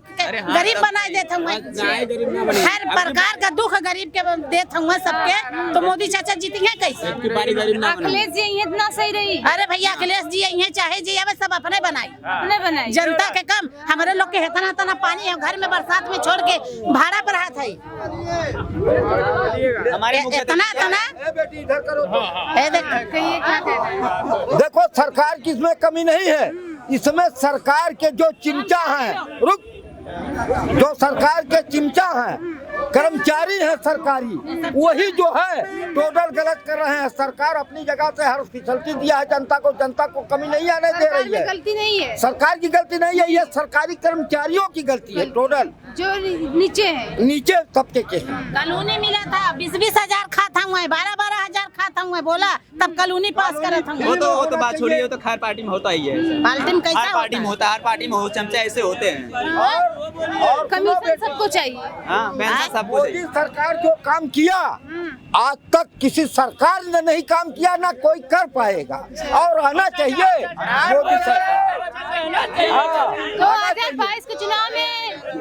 बना देता हूँ। हर प्रकार का दुख गरीब के देता हूँ सबके, तो मोदी चाचा जीतेंगे कैसे? अखिलेश जी इतना सही रही। अरे भैया अखिलेश जी यही चाहे जी अब सब अपने बनाई बनाई जनता के कम। हमारे लोग के इतना पानी है घर में बरसात में छोड़ के भाड़ा पर हाथ है इतना देखो सरकार की इसमें कमी नहीं है, इसमें सरकार के जो चिमचा हैं जो सरकार के चिमचा हैं कर्मचारी है सरकारी, वही जो है टोटल गलत कर रहे हैं। सरकार अपनी जगह से हर फैसिलिटी दिया है जनता को कमी नहीं आने दे रही है। गलती नहीं है, सरकार की गलती नहीं है, ये सरकारी कर्मचारियों की गलती है टोटल, जो नीचे है, नीचे तबके के हैं। कॉलोनी मिला था 20-20 हजार खाता हुआ है, 12-12 हजार खाता हुआ है, बोला तब कॉलोनी पास करा था। वो तो बात छोड़िए, वो तो हर पार्टी में होता ही है। पार्टी में कैसा हर पार्टी में होता है, हर पार्टी में हो चमचे ऐसे होते हैं। और कमीशन सबको चाहिए। हाँ, पेंशन सबको मोदी सरकार जो काम किया आज तक किसी सरकार ने नहीं काम किया, ना कोई कर पाएगा, और आना चाहिए मोदी सरकार। 2022 के चुनाव में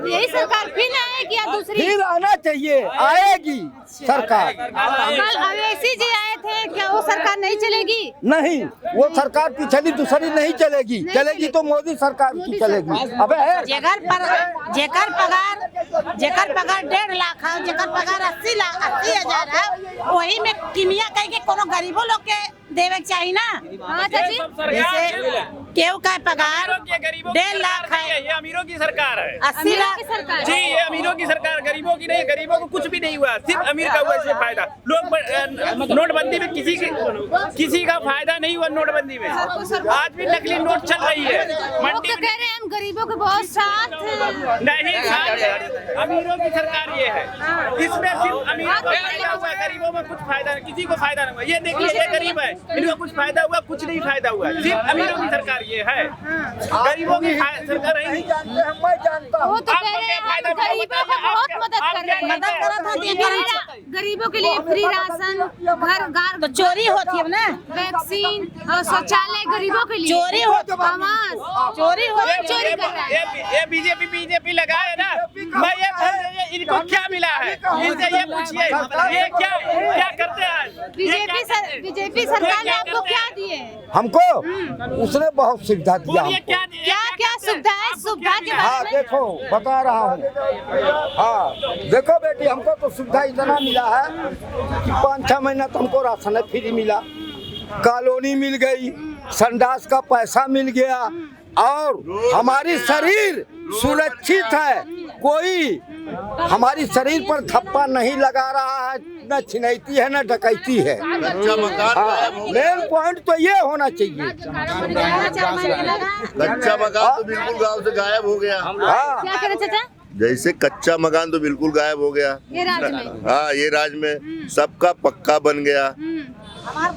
यही सरकार फिर आएगी या दूसरी? फिर आना चाहिए, आएगी सरकार। कल अवैसी जी आए थे, क्या वो सरकार नहीं चलेगी? नहीं, वो सरकार पिछली दूसरी नहीं चलेगी, चलेगी तो मोदी सरकार की चलेगी। अबे जेकर पगार 1.5 लाख है, जेकर पगार 80 हजार है, वही में किमिया कह के कोनो गरीबों लोग के देवे के चाहिए ना। हाँ चाची, जैसे केहू का पगार 1.5 लाख है, ये अमीरों की सरकार है। 80 लाख की सरकार जी, ये अमीरों की सरकार, गरीबों की नहीं। गरीबों को कुछ भी नहीं हुआ, सिर्फ अमीर का हुआ इससे फायदा। लोग नोटबंदी में किसी का फायदा नहीं हुआ नोटबंदी में। आज भी नकली नोट चल रही है। लोग तो कह रहे हैं हम गरीबों के बहुत साथ नहीं, अमीरों की सरकार ये है, इसमें सिर्फ अमीरों को फायदा हुआ, गरीबों में कुछ फायदा नहीं, किसी को फायदा नहीं हुआ। ये देखिए, ये गरीब है, इनको कुछ फायदा हुआ, कुछ नहीं फायदा हुआ। सिर्फ अमीरों की सरकार ये है, गरीबों की सरकार नहीं। मैं जानता हूँ। वो तो कह रहे हैं हम गरीबों को बहुत मदद कर रहे हैं। गरीबों के लिए फ्री राशन, घर तो चोरी होती है ना, वैक्सीन और शौचालय गरीबों के लिए। चोरी होती आवास चोरी हो चोरी कर रहा है। ये बीजेपी लगा है ना, मैं ये इनको क्या मिला है, इनसे ये पूछिए, ये क्या करते हैं? बीजेपी सरकार ने आपको क्या दिए? हमको उसने बहुत सुविधा दिया हमको। क्या सुविधा है? सुविधा के हाँ बारे में देखो, बता रहा हूँ। हाँ देखो बेटी, हमको तो सुविधा इतना मिला है कि 5-6 महीना तो हमको राशन फ्री मिला, कॉलोनी मिल गई, संडास का पैसा मिल गया, और हमारी शरीर सुरक्षित है, कोई हमारी शरीर पर धप्पा नहीं लगा रहा है, न छिनैती है न डकैती है। मेन पॉइंट तो ये होना चाहिए। कच्चा मकान तो बिल्कुल गांव से गायब हो गया। क्या करें चाचा? जैसे कच्चा मकान तो बिल्कुल गायब हो गया। ये राज्य में? हाँ, ये राज्य में सबका पक्का बन गया,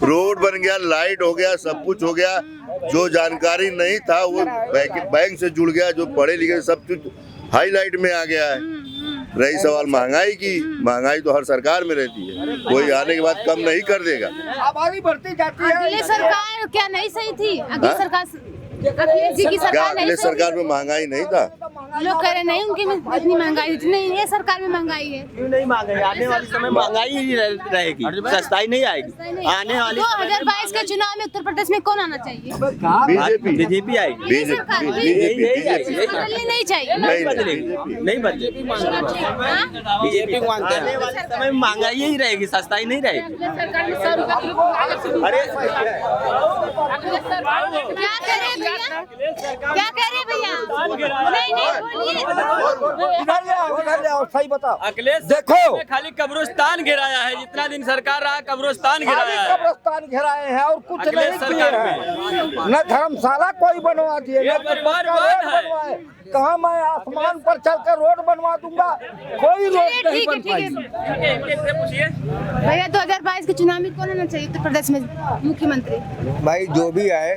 रोड बन गया, लाइट हो गया, सब कुछ हो गया। जो जानकारी नहीं था वो बैंक से जुड़ गया, जो पढ़े लिखे सब कुछ हाईलाइट में आ गया है। रही सवाल महंगाई की, महंगाई तो हर सरकार में रहती है, कोई आने के बाद कम नहीं कर देगा। आबादी बढ़ती जाती है। अगले सरकार क्या नहीं सही थी? अगली सरकार अखिलेश जी की क्या सरकार नहीं अगले सरकार में महंगाई नहीं था? लोग कह रहे नहीं उनकी में इतनी महंगाई, इतनी ये सरकार में महंगाई है। क्यों नहीं महंगाई? आने वाले समय महंगाई ही रहेगी, सस्ताई नहीं आएगी। आने वाले 2022 के चुनाव में उत्तर प्रदेश में कौन आना चाहिए? बीजेपी आएगी। ये सरकार बदलनी नहीं चाहिए। नहीं बदलेगी, नहीं बदलेगी। बीजेपी को मांगते हैं। आने वाले समय में महंगाई ही रहेगी, सस्ताई नहीं रहेगी। सरकार में 100 रुपए अरे क्या कह रहे हैं भैया? क्या कह रहे हैं भैया? नहीं बोलिए। इधर ले आओ, सही बताओ। अखिलेश देखो, खाली कब्रिस्तान गिराया है, जितना दिन सरकार रहा कब्रिस्तान गिराया है। कब्रिस्तान घेराए हैं और कुछ नहीं किए सरकार हैं। न धर्मशाला कोई बनवा दिए, न परिवार रोड बनवाए। कहाँ मैं आसमान पर चलकर रोड बनवा दूंगा, कोई रोड नहीं बन पाई। भैया 2022 के चुनाव में कौन आना चाहिए उत्तर प्रदेश में मुख्यमंत्री? भाई जो भी आए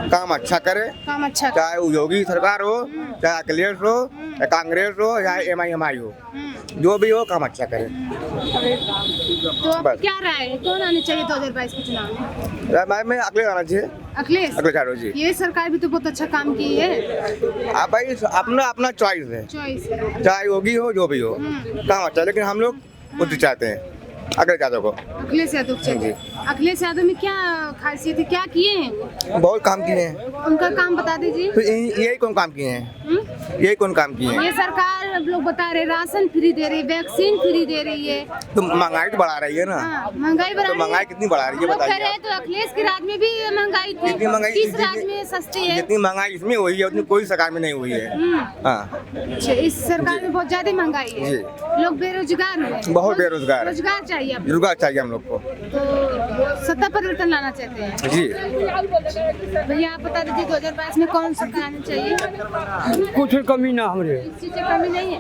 काम अच्छा करे, काम अच्छा चाहे वो योगी सरकार हो, चाहे अखिलेश हो, या कांग्रेस हो, या MI हो, जो भी हो काम अच्छा करे। तो क्या राय है, कौन आने चाहिए 2022 के चुनाव में? मैं अगले आना चाहिए, अखिलेश यादव जी। ये सरकार भी तो बहुत अच्छा काम की है। आप भाई अपना अपना चॉइस है, चाहे योगी हो जो भी हो, काम अच्छा। लेकिन हम लोग मोदी चाहते हैं, अखिलेश यादव को। अखिलेश यादव चाहिए। अखिलेश यादव में क्या खासियत है, क्या किए हैं? बहुत काम किए हैं। उनका काम बता दीजिए। तो यही कौन काम किए हैं? यही कौन काम किए हैं? ये सरकार अब लोग बता रहे राशन फ्री दे रही, वैक्सीन फ्री दे रही है। तो महंगाई तो बढ़ा रही है ना। हाँ, महंगाई बढ़ा तो रही है। महंगाई कितनी बढ़ा रही है लोग कह बताइए रहे हैं तो अखिलेश के राज में भी महंगाई थी, जितनी महंगाई किस राज में सस्ती है? जितनी महंगाई इसमें हुई है उतनी कोई सरकार में नहीं हुई है। हाँ अच्छा, इस सरकार में बहुत ज्यादा महंगाई है, लोग बेरोजगार हैं। बहुत बेरोजगार है। रोजगार चाहिए आपको। रोजगार चाहिए हम लोग को। तो सत्ता परिवर्तन लाना चाहते हैं जी भैया, आप बता दीजिए 2022 में कौन सरकार आनी चाहिए? कुछ कमी ना हमरे। इस चीज से कमी नहीं है।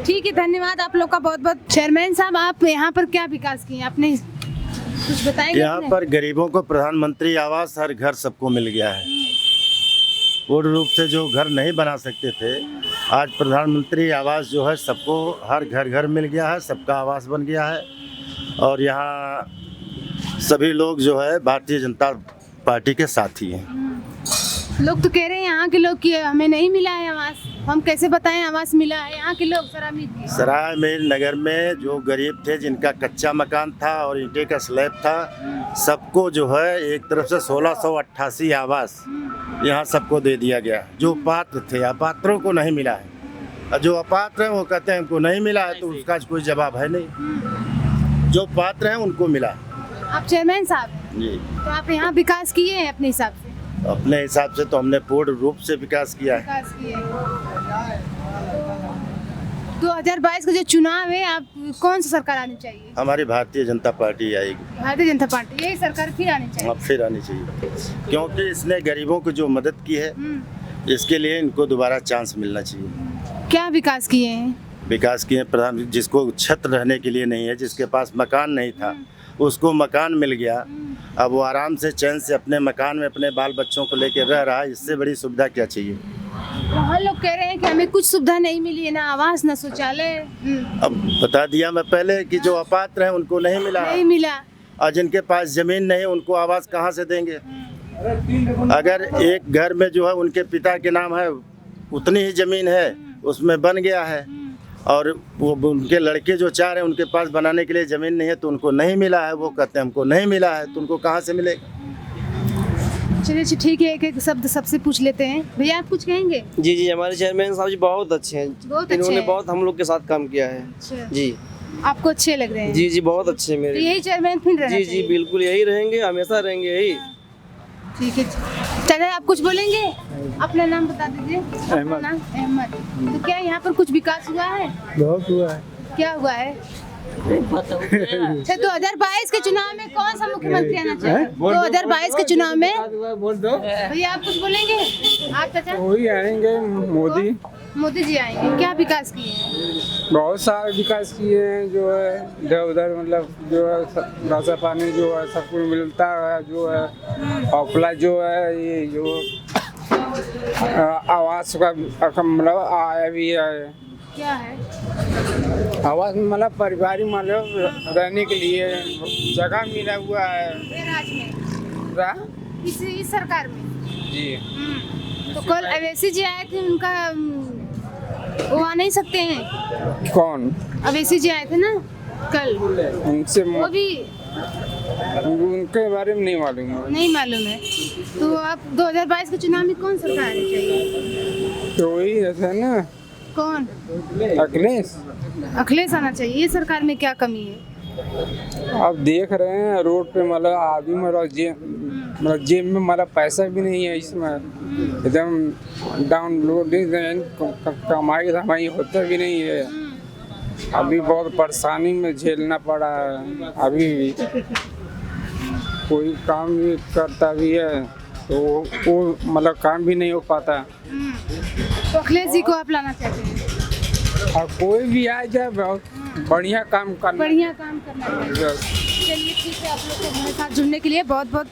ठीक है, धन्यवाद आप लोग का बहुत बहुत। चेयरमैन साहब, आप यहाँ पर क्या विकास किए आपने, कुछ बताएंगे? यहाँ पर गरीबों को प्रधानमंत्री आवास हर घर सबको मिल गया है। पूर्ण रूप से जो घर नहीं बना सकते थे, आज प्रधानमंत्री आवास जो है सबको हर घर घर मिल गया है, सबका आवास बन गया है। और यहाँ सभी लोग जो है भारतीय जनता पार्टी के साथी हैं। लोग तो कह रहे हैं यहाँ के लोग कि हमें नहीं मिला है आवास, हम कैसे बताएं आवास मिला है? यहाँ के लोग सराय मीर नगर में जो गरीब थे, जिनका कच्चा मकान था और ईंटे का स्लैब था, सबको जो है एक तरफ से 1688 आवास यहाँ सबको दे दिया गया। जो पात्र थे, अपात्रों को नहीं मिला है, और जो अपात्र हैं वो कहते हैं हमको नहीं मिला है, तो उसका कोई जवाब है नहीं। जो पात्र हैं उनको मिला। आप चेयरमैन साहब जी, तो आप यहाँ विकास किए हैं अपने हिसाब से? अपने हिसाब से तो हमने पूर्ण रूप से विकास किया है। विकास किए। 2022 का जो चुनाव है, आप कौन सा सरकार आनी चाहिए? हमारी भारतीय जनता पार्टी आएगी। भारतीय जनता पार्टी, यही सरकार फिर आनी चाहिए। अब फिर आनी चाहिए, क्योंकि इसने गरीबों को जो मदद की है, इसके लिए इनको दोबारा चांस मिलना चाहिए। क्या विकास किए हैं? विकास किए प्रधान, जिसको छत रहने के लिए नहीं है, जिसके पास मकान नहीं था, उसको मकान मिल गया। अब वो आराम से चैन से अपने मकान में अपने बाल बच्चों को लेकर रह रहा है। इससे बड़ी सुविधा क्या चाहिए? वहाँ लोग कह रहे हैं कि हमें कुछ सुविधा नहीं मिली है, ना आवास ना शौचालय। अब बता दिया मैं पहले कि जो अपात्र हैं उनको नहीं मिला है। नहीं मिला। और जिनके पास जमीन नहीं, उनको आवास कहाँ से देंगे? अगर एक घर में जो है उनके पिता के नाम है, उतनी ही जमीन है, उसमें बन गया है, और वो उनके लड़के जो चाह रहे हैं उनके पास बनाने के लिए ज़मीन नहीं है, तो उनको नहीं मिला है। वो कहते हैं हमको नहीं मिला है, तो उनको कहाँ से मिलेगा? चलिए ठीक है, एक एक शब्द सबसे पूछ लेते हैं। भैया आप कुछ कहेंगे? जी जी, हमारे चेयरमैन साहब जी बहुत अच्छे हैं, इन्होंने बहुत हम लोग के साथ काम किया है। जी, आपको अच्छे लग रहे हैं? जी जी, बहुत अच्छे मेरे। यही चेयरमैन फिर रहना जी जी, बिल्कुल यही रहेंगे, हमेशा रहेंगे यही। ठीक है, चलिए आप कुछ बोलेंगे? अपना नाम बता दीजिए। अहमद। अहमद। तो क्या यहाँ पर कुछ विकास हुआ है? बहुत हुआ है। क्या हुआ है? अच्छा, 2022 के चुनाव में कौन सा मुख्यमंत्री आना चाहिए? 2022 के चुनाव में बोल दो भैया, आप कुछ बोलेंगे? आप चाचा? वही आएंगे, मोदी। मोदी जी आएंगे। क्या विकास किए हैं? बहुत सारे विकास किए हैं, जो है इधर उधर, मतलब जो है राशन पानी जो है सब कुछ मिलता है, जो है अपना जो है ये जो आवास का मतलब आया भी है। क्या है आवास? मतलब परिवारिक मतलब रहने के लिए जगह मिला हुआ है राज्य में, इस सरकार में। जी। तो कल अवैसी जी आए थे, उनका वो आ नहीं सकते हैं? कौन? अवैसी जी आए थे ना कल, उनसे वो भी उनके बारे में नहीं मालूम है। नहीं मालूम है। तो आप 2022 के चुनाव में कौन सरकार आनी चाहिए? तो वही ऐसा ना, कौन? अखिलेश। अखिलेश आना चाहिए। ये सरकार में क्या कमी है? आप देख रहे हैं रोड पे मतलब आदमी मतलब जेब में मतलब पैसा भी नहीं है, इसमें एकदम डाउनलोडिंग कमाई धमाई होता भी नहीं है। अभी बहुत परेशानी में झेलना पड़ा है। अभी कोई काम भी करता भी है तो वो मतलब काम भी नहीं हो पाता। तो अखिलेश जी को आप लाना चाहते हैं? और कोई भी आ जाए, बहुत बढ़िया काम करना। बढ़िया काम करना चाहिए। चलिए ठीक है, आप लोग को हमारे साथ जुड़ने के लिए बहुत बहुत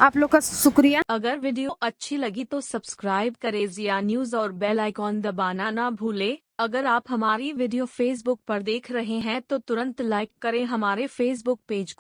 आप लोग का शुक्रिया। अगर वीडियो अच्छी लगी तो सब्सक्राइब करें जिया न्यूज और बेल आइकॉन दबाना ना भूले। अगर आप हमारी वीडियो फेसबुक पर देख रहे हैं तो तुरंत लाइक करें हमारे फेसबुक पेज को।